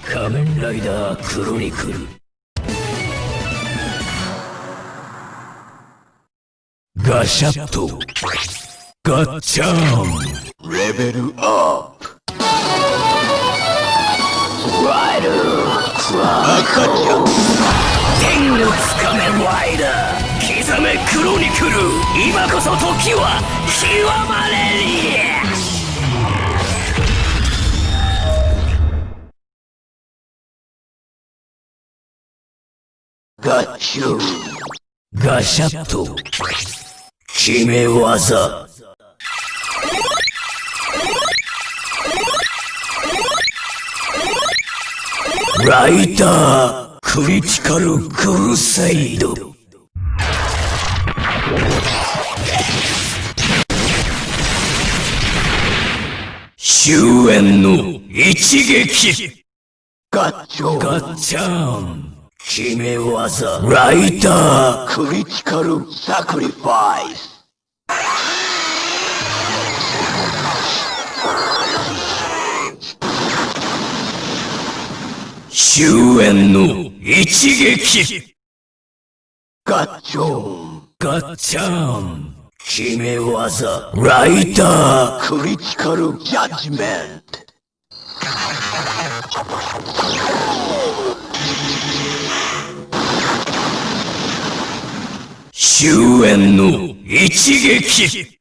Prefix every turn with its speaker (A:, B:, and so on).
A: 仮面ライダークロニクル。ガシャッとガッチャン。レベルアップ。ワイルド赤ちゃん。天をつかめワイダー、刻めクロニクル。今こそ時は極まれり。ガチュン。ガシャッと決め技。ライタークリティカルクルセイド。終焉の一撃。ガッチャン。決め技。ライタークリティカルサクリファイス。終焉の一撃。ガッチャン。決め技。ライタークリティカルジャッジメント。終焉の一撃。